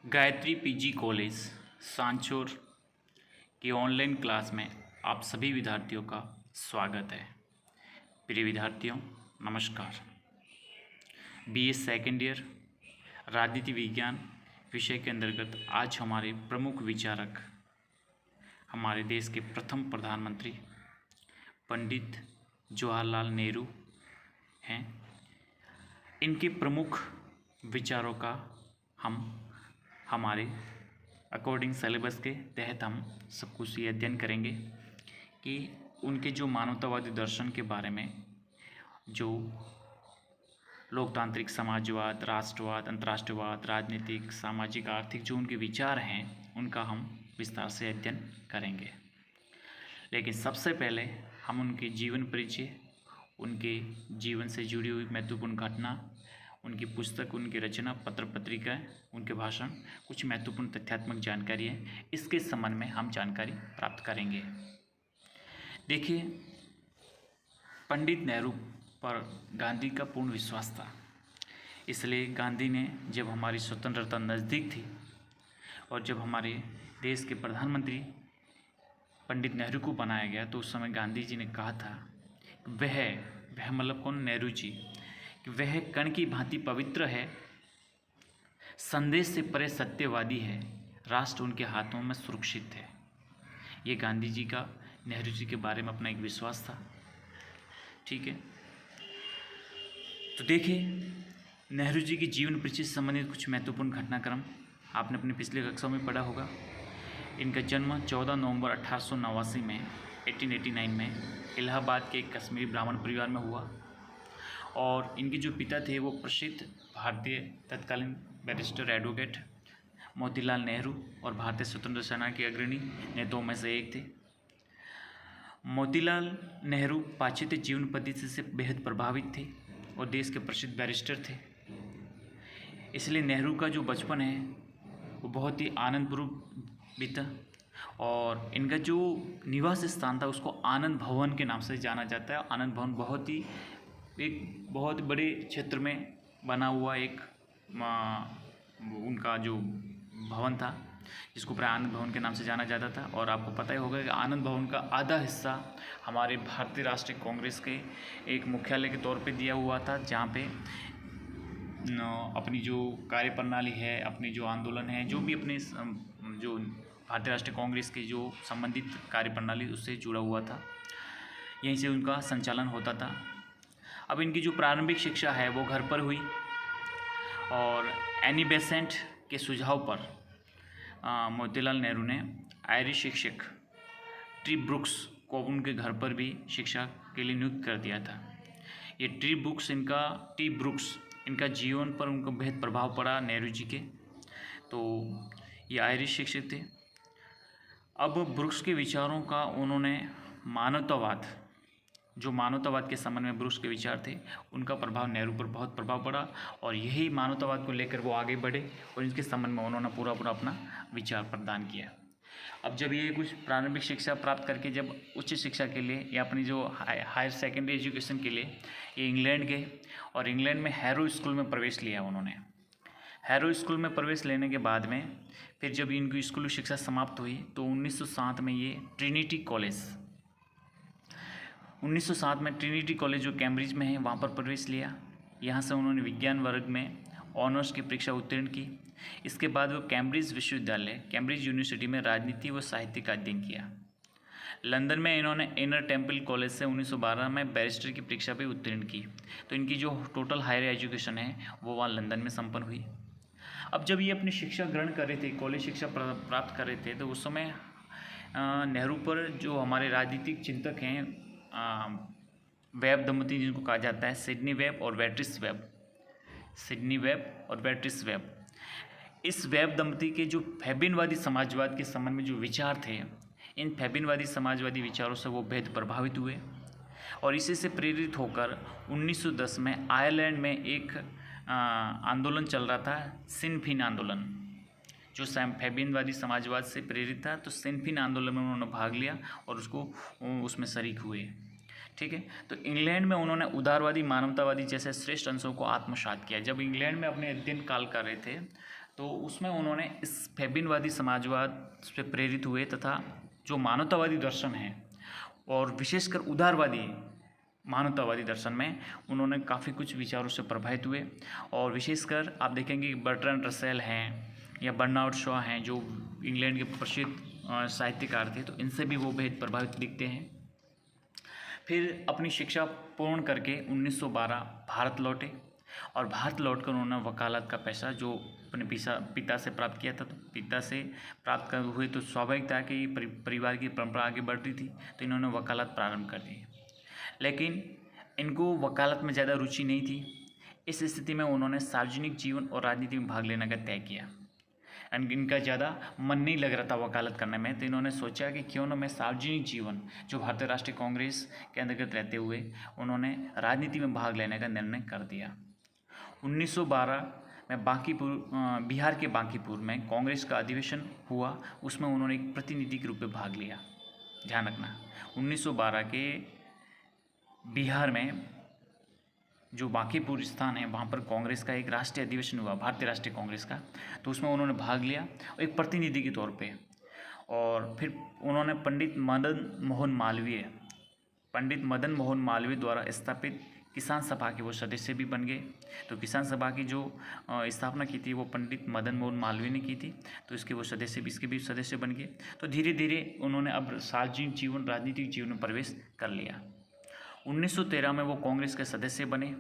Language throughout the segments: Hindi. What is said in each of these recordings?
गायत्री पीजी कॉलेज सांचौर की ऑनलाइन क्लास में आप सभी विद्यार्थियों का स्वागत है। प्रिय विद्यार्थियों, नमस्कार। बीए सेकेंड ईयर राजनीति विज्ञान विषय के अंतर्गत आज हमारे प्रमुख विचारक हमारे देश के प्रथम प्रधानमंत्री पंडित जवाहरलाल नेहरू हैं। इनके प्रमुख विचारों का हम हमारे अकॉर्डिंग सिलेबस के तहत हम सब कुछ ये अध्ययन करेंगे कि उनके जो मानवतावादी दर्शन के बारे में, जो लोकतांत्रिक समाजवाद, राष्ट्रवाद, अंतर्राष्ट्रवाद, राजनीतिक, सामाजिक, आर्थिक जो उनके विचार हैं, उनका हम विस्तार से अध्ययन करेंगे। लेकिन सबसे पहले हम उनके जीवन परिचय, उनके जीवन से जुड़ी हुई महत्वपूर्ण घटना, उनकी पुस्तक, उनकी रचना, पत्र पत्रिकाएँ, उनके भाषण, कुछ महत्वपूर्ण तथ्यात्मक जानकारी है, इसके संबंध में हम जानकारी प्राप्त करेंगे। देखिए, पंडित नेहरू पर गांधी का पूर्ण विश्वास था। इसलिए गांधी ने जब हमारी स्वतंत्रता नज़दीक थी और जब हमारे देश के प्रधानमंत्री पंडित नेहरू को बनाया गया, तो उस समय गांधी जी ने कहा था वह मतलब कौन? नेहरू जी, कि वह कण की भांति पवित्र है, संदेश से परे सत्यवादी है, राष्ट्र उनके हाथों में सुरक्षित है। ये गांधी जी का नेहरू जी के बारे में अपना एक विश्वास था। ठीक है, तो देखिए, नेहरू जी की जीवन परिचय से संबंधित कुछ महत्वपूर्ण घटनाक्रम आपने अपने पिछले कक्षाओं में पढ़ा होगा। इनका जन्म 14 नवंबर 1889 में 1889 में इलाहाबाद के एक कश्मीरी ब्राह्मण परिवार में हुआ और इनके जो पिता थे वो प्रसिद्ध भारतीय तत्कालीन बैरिस्टर एडवोकेट मोतीलाल नेहरू और भारतीय स्वतंत्रता सेना के अग्रणी नेताओं में से एक थे। मोतीलाल नेहरू पाश्चात्य जीवन पद्धति से बेहद प्रभावित थे और देश के प्रसिद्ध बैरिस्टर थे। इसलिए नेहरू का जो बचपन है वो बहुत ही आनंदपूर्वक बीता और इनका जो निवास स्थान था उसको आनंद भवन के नाम से जाना जाता है। आनंद भवन एक बहुत बड़े क्षेत्र में बना हुआ एक उनका जो भवन था, जिसको प्राय आनंद भवन के नाम से जाना जाता था। और आपको पता ही होगा कि आनंद भवन का आधा हिस्सा हमारे भारतीय राष्ट्रीय कांग्रेस के एक मुख्यालय के तौर पे दिया हुआ था, जहाँ पे अपनी जो कार्यप्रणाली है, अपनी जो आंदोलन है, जो भी अपने जो भारतीय राष्ट्रीय कांग्रेस के जो संबंधित कार्यप्रणाली उससे जुड़ा हुआ था, यहीं से उनका संचालन होता था। अब इनकी जो प्रारंभिक शिक्षा है वो घर पर हुई और एनी बेसेंट के सुझाव पर मोतीलाल नेहरू ने आयरिश शिक्षक ट्री ब्रुक्स को उनके घर पर भी शिक्षा के लिए नियुक्त कर दिया था। ये ट्री ब्रुक्स इनका जीवन पर उनको बेहद प्रभाव पड़ा नेहरू जी के, तो ये आयरिश शिक्षक थे। अब ब्रुक्स के विचारों का उन्होंने मानवतावाद के संबंध में ब्रुक्स के विचार थे, उनका प्रभाव नेहरू पर बहुत प्रभाव पड़ा और यही मानवतावाद को लेकर वो आगे बढ़े और इसके संबंध में उन्होंने पूरा अपना विचार प्रदान किया। अब जब ये कुछ प्रारंभिक शिक्षा प्राप्त करके जब उच्च शिक्षा के लिए या अपनी जो हायर सेकेंडरी एजुकेशन के लिए ये इंग्लैंड गए और इंग्लैंड में हैरो स्कूल में प्रवेश लिया उन्होंने। हैरो स्कूल में प्रवेश लेने के बाद में फिर जब इनकी स्कूली शिक्षा समाप्त हुई तो 1907 में ये ट्रिनिटी कॉलेज जो कैम्ब्रिज में है वहाँ पर प्रवेश लिया। यहाँ से उन्होंने विज्ञान वर्ग में ऑनर्स की परीक्षा उत्तीर्ण की। इसके बाद वो कैम्ब्रिज यूनिवर्सिटी में राजनीति व साहित्य का अध्ययन किया। लंदन में इन्होंने इनर टेम्पल कॉलेज से 1912 में बैरिस्टर की परीक्षा भी उत्तीर्ण की। तो इनकी जो टोटल हायर एजुकेशन है वो वहाँ लंदन में संपन्न हुई। अब जब ये अपनी शिक्षा ग्रहण कर रहे थे, कॉलेज शिक्षा प्राप्त कर रहे थे, तो उस समय नेहरू पर जो हमारे राजनीतिक चिंतक हैं वेब दंपति जिनको कहा जाता है, सिडनी वेब और बेट्रिस वेब, इस वेब दंपति के जो फैबिनवादी समाजवाद के संबंध में जो विचार थे, इन फैबिनवादी समाजवादी विचारों से वो बेहद प्रभावित हुए और इसी से प्रेरित होकर 1910 में आयरलैंड में एक आंदोलन चल रहा था, सिन फेइन आंदोलन, जो फैबिनवादी समाजवाद से प्रेरित था। तो सिन फेइन आंदोलन में उन्होंने भाग लिया और उसमें शरीक हुए। ठीक है, तो इंग्लैंड में उन्होंने उदारवादी, मानवतावादी जैसे श्रेष्ठ अंशों को आत्मसात किया। जब इंग्लैंड में अपने अध्ययन काल कर रहे थे तो उसमें उन्होंने इस फैबिनवादी समाजवाद से प्रेरित हुए तथा जो मानवतावादी दर्शन है और विशेषकर उदारवादी मानवतावादी दर्शन में उन्होंने काफ़ी कुछ विचारों से प्रभावित हुए। और विशेषकर आप देखेंगे बर्ट्रैंड रसेल हैं या बर्नार्ड शॉ हैं जो इंग्लैंड के प्रसिद्ध साहित्यकार थे, तो इनसे भी वो बेहद प्रभावित दिखते हैं। फिर अपनी शिक्षा पूर्ण करके 1912 भारत लौटे और भारत लौटकर उन्होंने वकालत का पेशा जो अपने पिता से प्राप्त किया था, तो पिता से प्राप्त कर हुए तो स्वाभाविक था कि परिवार की परंपरा आगे बढ़ रही थी, तो इन्होंने वकालत प्रारंभ कर दी। लेकिन इनको वकालत में ज़्यादा रुचि नहीं थी। इस स्थिति में उन्होंने सार्वजनिक जीवन और राजनीति में भाग लेने का तय किया। एंड इनका ज़्यादा मन नहीं लग रहा था वकालत करने में, तो इन्होंने सोचा कि क्यों ना मैं सार्वजनिक जीवन जो भारतीय राष्ट्रीय कांग्रेस के अंतर्गत रहते हुए उन्होंने राजनीति में भाग लेने का निर्णय कर दिया। 1912 में बिहार के बांकीपुर में कांग्रेस का अधिवेशन हुआ, उसमें उन्होंने एक प्रतिनिधि के रूप में भाग लिया। ध्यान रखना 1912 के बिहार में जो बांकीपुर स्थान है वहाँ पर कांग्रेस का एक राष्ट्रीय अधिवेशन हुआ, भारतीय राष्ट्रीय कांग्रेस का, तो उसमें उन्होंने भाग लिया एक प्रतिनिधि के तौर पे। और फिर उन्होंने पंडित मदन मोहन मालवीय द्वारा स्थापित किसान सभा के वो सदस्य भी बन गए। तो किसान सभा की जो स्थापना की थी वो पंडित मदन मोहन मालवीय ने की थी, तो इसके भी सदस्य बन गए। तो धीरे धीरे उन्होंने अब सार्वजनिक जीवन राजनीतिक जीवन में प्रवेश कर लिया। 1913 में वो कांग्रेस के सदस्य बने।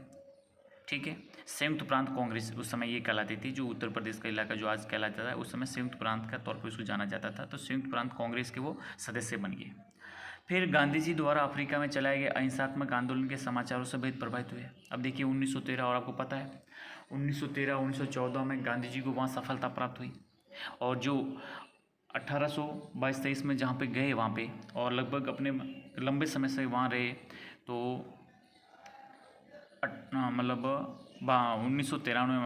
ठीक है, संयुक्त प्रांत कांग्रेस उस समय ये कहलाती थी, जो उत्तर प्रदेश का इलाका जो आज कहलाता है उस समय संयुक्त प्रांत का तौर पर उसको जाना जाता था। तो संयुक्त प्रांत कांग्रेस के वो सदस्य बन गए। फिर गांधी जी द्वारा अफ्रीका में चलाए गए अहिंसात्मक आंदोलन के समाचारों से बेहद प्रभावित हुए। अब देखिए 1913, और आपको पता है 1913-1914 में गांधी जी को वहाँ सफलता प्राप्त हुई, और जो 1822-23 में जहाँ पे गए वहाँ पे और लगभग अपने लंबे समय से वहाँ रहे, तो मतलब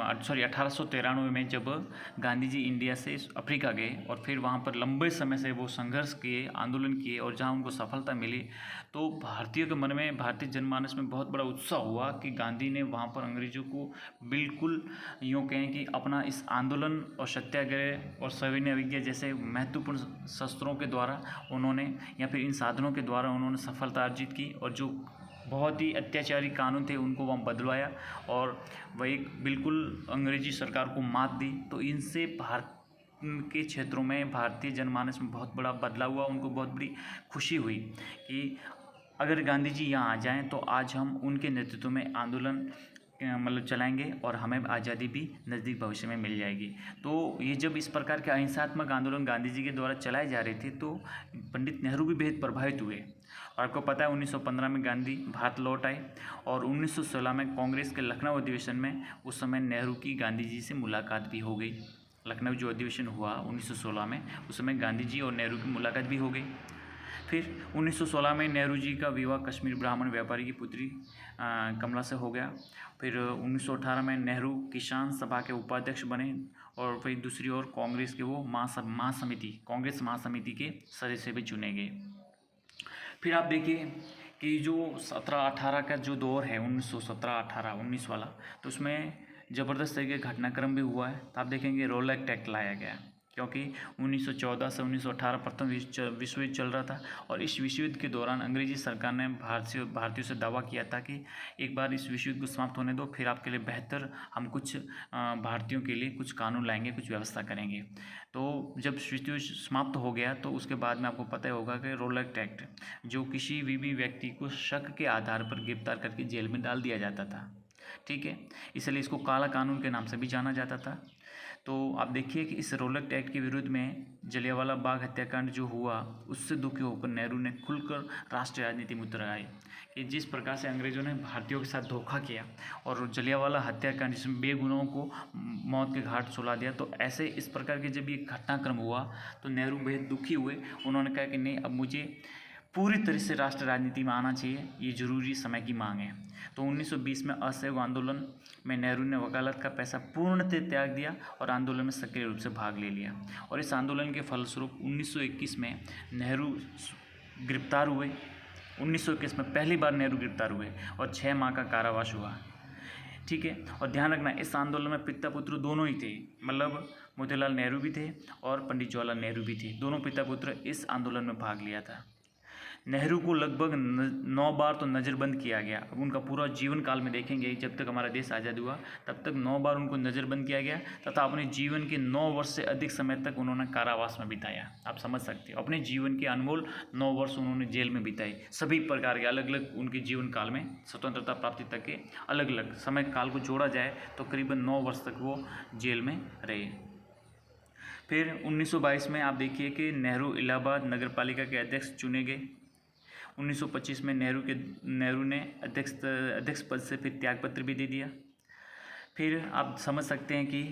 1893 में जब गांधी जी इंडिया से अफ्रीका गए और फिर वहाँ पर लंबे समय से वो संघर्ष किए, आंदोलन किए, और जहाँ उनको सफलता मिली, तो भारतीयों के मन में, भारतीय जनमानस में बहुत बड़ा उत्साह हुआ कि गांधी ने वहाँ पर अंग्रेज़ों को बिल्कुल यूँ कहें कि अपना इस आंदोलन और सत्याग्रह और सविनय अवज्ञा जैसे महत्वपूर्ण शस्त्रों के द्वारा उन्होंने, या फिर इन साधनों के द्वारा उन्होंने सफलता अर्जित की, और जो बहुत ही अत्याचारी कानून थे उनको वहाँ बदलवाया और वही बिल्कुल अंग्रेजी सरकार को मात दी। तो इनसे भारत के क्षेत्रों में भारतीय जनमानस में बहुत बड़ा बदलाव हुआ। उनको बहुत बड़ी खुशी हुई कि अगर गांधी जी यहाँ आ जाएं तो आज हम उनके नेतृत्व में आंदोलन मतलब चलाएंगे और हमें आज़ादी भी नज़दीक भविष्य में मिल जाएगी। तो ये जब इस प्रकार के अहिंसात्मक आंदोलन गांधी जी के द्वारा चलाए जा रहे थे तो पंडित नेहरू भी बेहद प्रभावित हुए। और आपको पता है 1915 में गांधी भारत लौट आए और 1916 में कांग्रेस के लखनऊ अधिवेशन में उस समय नेहरू की गांधी जी से मुलाकात भी हो गई। लखनऊ जो अधिवेशन हुआ 1916 में, उस समय गांधी जी और नेहरू की मुलाकात भी हो गई। फिर 1916 में नेहरू जी का विवाह कश्मीर ब्राह्मण व्यापारी की पुत्री कमला से हो गया। फिर 1918 में नेहरू किसान सभा के उपाध्यक्ष बने, और फिर दूसरी ओर कांग्रेस के वो कांग्रेस महासमिति के सदस्य भी चुने गए। फिर आप देखिए कि जो 17-18 का जो दौर है 1917-18-19 वाला, तो उसमें ज़बरदस्त तरीके का घटनाक्रम भी हुआ है। तो आप देखेंगे रोलैक्ट एक्ट लाया गया, क्योंकि 1914 से 1918 प्रथम विश्व युद्ध चल रहा था, और इस विश्व युद्ध के दौरान अंग्रेजी सरकार ने भारतीयों से दावा किया था कि एक बार इस विश्व युद्ध को समाप्त होने दो, फिर आपके लिए बेहतर हम कुछ भारतीयों के लिए कुछ कानून लाएंगे, कुछ व्यवस्था करेंगे। तो जब विश्व युद्ध समाप्त हो गया तो उसके बाद में आपको पता ही होगा कि रोलैक्ट एक्ट, जो किसी भी व्यक्ति को शक के आधार पर गिरफ्तार करके जेल में डाल दिया जाता था, ठीक है, इसलिए इसको काला कानून के नाम से भी जाना जाता था। तो आप देखिए कि इस रोलैक्ट एक्ट के विरुद्ध में जलियांवाला बाग हत्याकांड जो हुआ, उससे दुखी होकर नेहरू ने खुलकर राष्ट्रीय राजनीति में उतर आए कि जिस प्रकार से अंग्रेज़ों ने भारतीयों के साथ धोखा किया और जलियांवाला हत्याकांड जिसमें बेगुनाहों को मौत के घाट सुला दिया, तो ऐसे इस प्रकार के जब ये घटनाक्रम हुआ तो नेहरू बेहद दुखी हुए। उन्होंने कहा कि नहीं, अब मुझे पूरी तरह से राष्ट्र राजनीति में आना चाहिए, ये जरूरी समय की मांग है। तो 1920 में असहयोग आंदोलन में नेहरू ने वकालत का पैसा पूर्णतः त्याग दिया और आंदोलन में सक्रिय रूप से भाग ले लिया। और इस आंदोलन के फलस्वरूप 1921 में नेहरू गिरफ्तार हुए। 1921 में पहली बार नेहरू गिरफ्तार हुए और 6 माह का कारावास हुआ। ठीक है। और ध्यान रखना, इस आंदोलन में पिता पुत्र दोनों ही थे, मतलब मोतीलाल नेहरू भी थे और पंडित जवाहरलाल नेहरू भी थे, दोनों पिता पुत्र इस आंदोलन में भाग लिया था। नेहरू को लगभग 9 बार तो नज़रबंद किया गया। अब उनका पूरा जीवन काल में देखेंगे, जब तक हमारा देश आज़ाद हुआ तब तक 9 बार उनको नज़रबंद किया गया तथा अपने जीवन के 9 वर्ष से अधिक समय तक उन्होंने कारावास में बिताया। आप समझ सकते हो, अपने जीवन के अनमोल 9 वर्ष उन्होंने जेल में बिताए। सभी प्रकार के अलग अलग उनके जीवन काल में, स्वतंत्रता प्राप्ति तक के अलग अलग समय काल को जोड़ा जाए तो करीबन 9 वर्ष तक वो जेल में रहे। फिर 1922 में आप देखिए कि नेहरू इलाहाबाद नगर पालिका के अध्यक्ष चुने गए। 1925 में नेहरू ने अध्यक्ष पद से फिर त्यागपत्र भी दे दिया। फिर आप समझ सकते हैं कि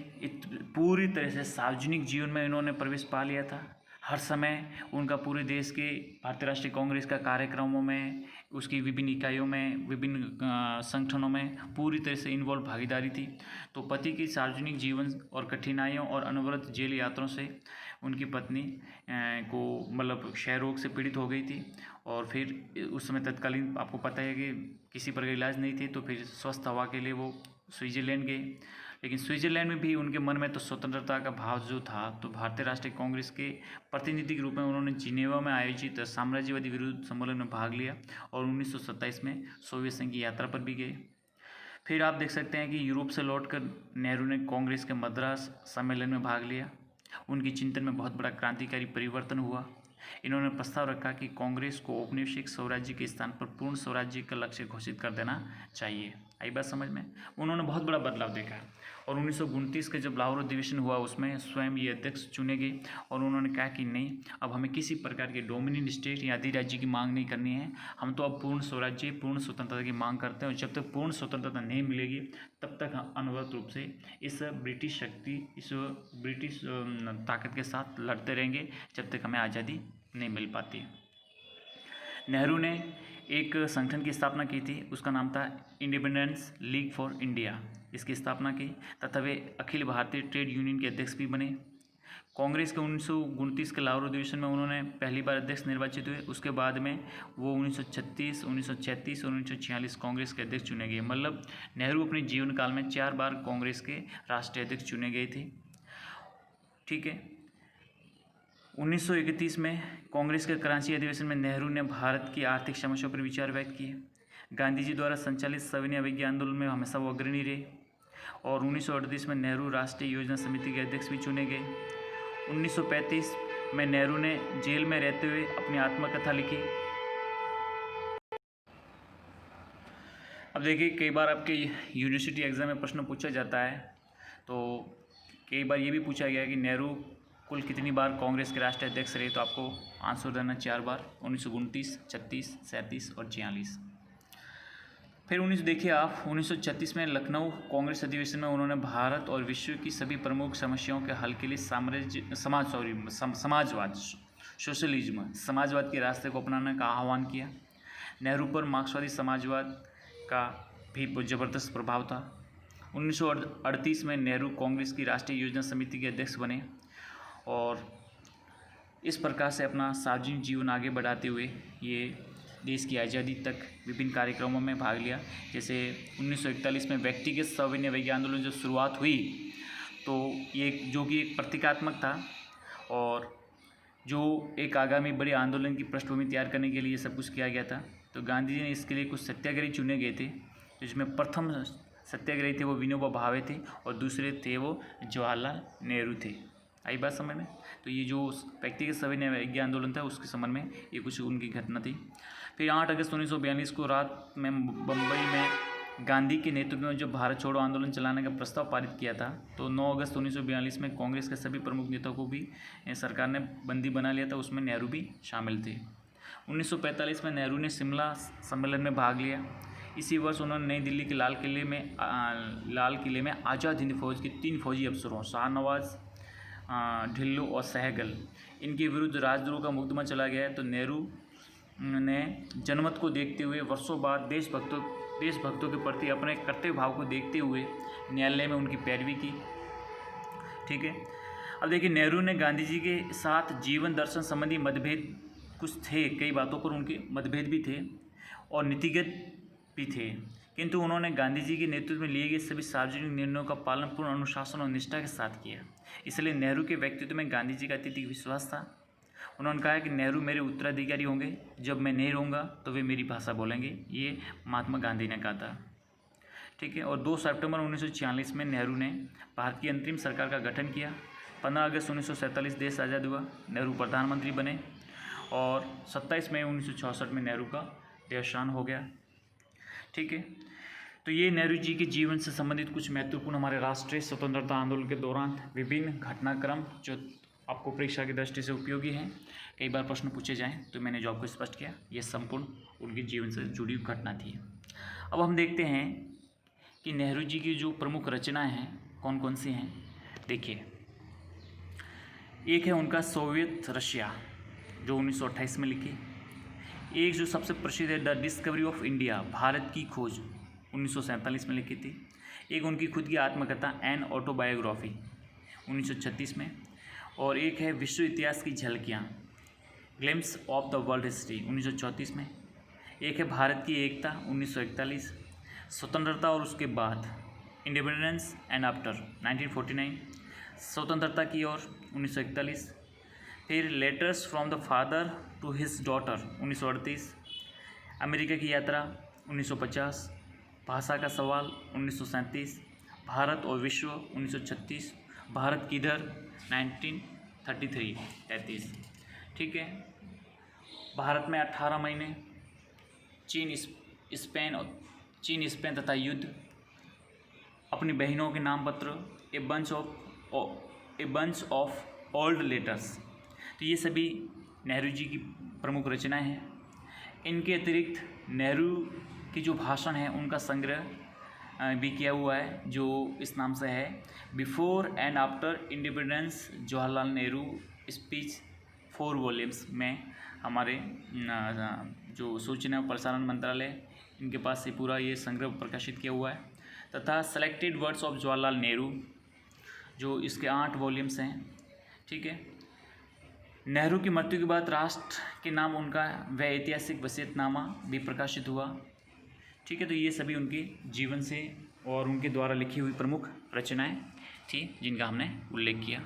पूरी तरह से सार्वजनिक जीवन में इन्होंने प्रवेश पा लिया था। हर समय उनका पूरे देश के भारतीय राष्ट्रीय कांग्रेस का कार्यक्रमों में, उसकी विभिन्न इकाइयों में, विभिन्न संगठनों में पूरी तरह से इन्वॉल्व भागीदारी थी। तो पति की सार्वजनिक जीवन और कठिनाइयों और अनवरत जेल यात्राओं से उनकी पत्नी को मतलब क्षय रोग से पीड़ित हो गई थी और फिर उस समय तत्कालीन आपको पता है कि किसी प्रकार इलाज नहीं थी, तो फिर स्वस्थ हवा के लिए वो स्विट्ज़रलैंड गए। लेकिन स्विट्ज़रलैंड में भी उनके मन में तो स्वतंत्रता का भाव जो था, तो भारतीय राष्ट्रीय कांग्रेस के प्रतिनिधि के रूप में उन्होंने जिनेवा में आयोजित साम्राज्यवादी विरोध सम्मेलन में भाग लिया और 1927 में सोवियत संघ की यात्रा पर भी गए। फिर आप देख सकते हैं कि यूरोप से लौटकर नेहरू ने कांग्रेस के मद्रास सम्मेलन में भाग लिया। उनकी चिंतन में बहुत बड़ा क्रांतिकारी परिवर्तन हुआ। इन्होंने प्रस्ताव रखा कि कांग्रेस को औपनिवेशिक स्वराज्य के स्थान पर पूर्ण स्वराज्य का लक्ष्य घोषित कर देना चाहिए। आई बात समझ में? उन्होंने बहुत बड़ा बदलाव देखा और 1929 का जब लाहौर अधिवेशन हुआ उसमें स्वयं ये अध्यक्ष चुने गए और उन्होंने कहा कि नहीं, अब हमें किसी प्रकार के डोमिनियन स्टेट या अधिराज्य की मांग नहीं करनी है, हम तो अब पूर्ण स्वराज्य, पूर्ण स्वतंत्रता की मांग करते हैं और जब तक पूर्ण स्वतंत्रता नहीं मिलेगी तब तक हम अनवरत रूप से इस ब्रिटिश शक्ति, इस ब्रिटिश ताकत के साथ लड़ते रहेंगे जब तक हमें आज़ादी नहीं मिल पाती। नेहरू ने एक संगठन की स्थापना की थी, उसका नाम था इंडिपेंडेंस लीग फॉर इंडिया। इसकी स्थापना की तथा वे अखिल भारतीय ट्रेड यूनियन के अध्यक्ष भी बने। कांग्रेस के 1929 के लाहौर अधिवेशन में उन्होंने पहली बार अध्यक्ष निर्वाचित हुए। उसके बाद में वो 1936, 1936 और 1946 कांग्रेस के अध्यक्ष चुने गए। मतलब नेहरू अपने जीवन काल में 4 बार कांग्रेस के राष्ट्रीय अध्यक्ष चुने गए थे। ठीक है। 1931 में कांग्रेस के कराची अधिवेशन में नेहरू ने भारत की आर्थिक समस्याओं पर विचार व्यक्त किए। गांधी जी द्वारा संचालित सविनय अवज्ञा आंदोलन में हमेशा वो अग्रणी रहे और 1938 में नेहरू राष्ट्रीय योजना समिति के अध्यक्ष भी चुने गए। 1935 में नेहरू ने जेल में रहते हुए अपनी आत्मकथा लिखी। अब देखिए, कई बार आपके यूनिवर्सिटी एग्जाम में प्रश्न पूछा जाता है, तो कई बार ये भी पूछा गया कि नेहरू कुल कितनी बार कांग्रेस के राष्ट्रीय अध्यक्ष रहे, तो आपको आंसर देना 4 बार, 1929, 36, 37 और 46। फिर देखिए आप 1936 में लखनऊ कांग्रेस अधिवेशन में उन्होंने भारत और विश्व की सभी प्रमुख समस्याओं के हल के लिए समाजवाद, सोशलिज्म, समाजवाद के रास्ते को अपनाने का आह्वान किया। नेहरू पर मार्क्सवादी समाजवाद का भी ज़बरदस्त प्रभाव था। 1938 में नेहरू कांग्रेस की राष्ट्रीय योजना समिति के अध्यक्ष बने और इस प्रकार से अपना सार्वजनिक जीवन आगे बढ़ाते हुए ये देश की आज़ादी तक विभिन्न कार्यक्रमों में भाग लिया। जैसे 1941 में व्यक्तिगत सविनय अवज्ञा आंदोलन जो शुरुआत हुई, तो ये जो कि एक प्रतीकात्मक था और जो एक आगामी बड़े आंदोलन की पृष्ठभूमि तैयार करने के लिए सब कुछ किया गया था। तो गांधी जी ने इसके लिए कुछ सत्याग्रही चुने गए थे, जिसमें प्रथम सत्याग्रही थे वो विनोबा भावे थे और दूसरे थे वो जवाहरलाल नेहरू थे। आई बात समझ में? तो ये जो व्यक्तिगत सविनय अवज्ञा आंदोलन था उसके संबंध में ये कुछ उनकी घटना थी। फिर 8 अगस्त 1942 को रात में बम्बई में गांधी के नेतृत्व में जो भारत छोड़ो आंदोलन चलाने का प्रस्ताव पारित किया था, तो 9 अगस्त 1942 में कांग्रेस के सभी प्रमुख नेताओं को भी सरकार ने बंदी बना लिया था, उसमें नेहरू भी शामिल थे। 1945 में नेहरू ने शिमला सम्मेलन में भाग लिया। इसी वर्ष उन्होंने नई दिल्ली के लाल किले में आज़ाद हिंद फौज के 3 फौजी अफसरों शाहनवाज, ढिल्लो और सहगल, इनके विरुद्ध राजद्रोह का मुकदमा चला गया है। तो नेहरू ने जनमत को देखते हुए वर्षों बाद देशभक्तों के प्रति अपने कर्तव्य भाव को देखते हुए न्यायालय में उनकी पैरवी की। ठीक है। अब देखिए, नेहरू ने गांधी जी के साथ जीवन दर्शन संबंधी मतभेद कुछ थे, कई बातों पर उनके मतभेद भी थे और नीतिगत भी थे किंतु उन्होंने गांधी जी के नेतृत्व में लिए गए सभी सार्वजनिक निर्णयों का पालन पूर्ण अनुशासन और निष्ठा के साथ किया। इसलिए नेहरू के व्यक्तित्व में गांधी जी का अत्यधिक विश्वास था। उन्होंने कहा कि नेहरू मेरे उत्तराधिकारी होंगे, जब मैं नहीं रहूँगा तो वे मेरी भाषा बोलेंगे। ये महात्मा गांधी ने कहा था। ठीक है। और 2 सितंबर 1946 में नेहरू ने भारत की अंतरिम सरकार का गठन किया। 15 अगस्त 1947 देश आज़ाद हुआ, नेहरू प्रधानमंत्री बने और 27 मई 1966 में नेहरू का देहांत हो गया। ठीक है। तो ये नेहरू जी के जीवन से संबंधित कुछ महत्वपूर्ण हमारे राष्ट्रीय स्वतंत्रता आंदोलन के दौरान विभिन्न घटनाक्रम जो आपको परीक्षा की दृष्टि से उपयोगी हैं, कई बार प्रश्न पूछे जाएं, तो मैंने जो आपको स्पष्ट किया ये संपूर्ण उनके जीवन से जुड़ी हुई घटना थी। अब हम देखते हैं कि नेहरू जी की जो प्रमुख रचनाएं हैं कौन कौन सी हैं। देखिए, एक है उनका सोवियत रशिया जो 1928 में लिखी। एक जो सबसे प्रसिद्ध है the discovery of India, Bharat की खोज, 1947 में लिखी थी। एक उनकी खुद की आत्मकथा एन ऑटोबायोग्राफी 1936 में। और एक है विश्व इतिहास की झलकियाँ, glimpses of the world history 1934 में। एक है भारत की एकता 1941, स्वतंत्रता और उसके बाद, इंडिपेंडेंस एंड आफ्टर 1949, स्वतंत्रता की ओर 1941। फिर letters from the father to his daughter 1938, America की यात्रा 1950, भाषा का सवाल 1937, भारत और विश्व 1936, भारत किधर 1933। ठीक है। भारत में 18 महीने, चीन स्पेन तथा युद्ध, अपनी बहनों के नाम पत्र, a bunch of old letters. तो ये सभी नेहरू जी की प्रमुख रचनाएं हैं। इनके अतिरिक्त नेहरू की जो भाषण है उनका संग्रह भी किया हुआ है जो इस नाम से है before and after independence Jawaharlal Nehru speech 4 volumes में। हमारे जो सूचना और प्रसारण मंत्रालय इनके पास से पूरा ये संग्रह प्रकाशित किया हुआ है। तथा selected words of Jawaharlal Nehru जो इसके 8 वॉल्यूम्स हैं। ठीक है। नेहरू की मृत्यु के बाद राष्ट्र के नाम उनका वह ऐतिहासिक वसीयतनामा भी प्रकाशित हुआ। ठीक है। तो ये सभी उनके जीवन से और उनके द्वारा लिखी हुई प्रमुख रचनाएं थी जिनका हमने उल्लेख किया।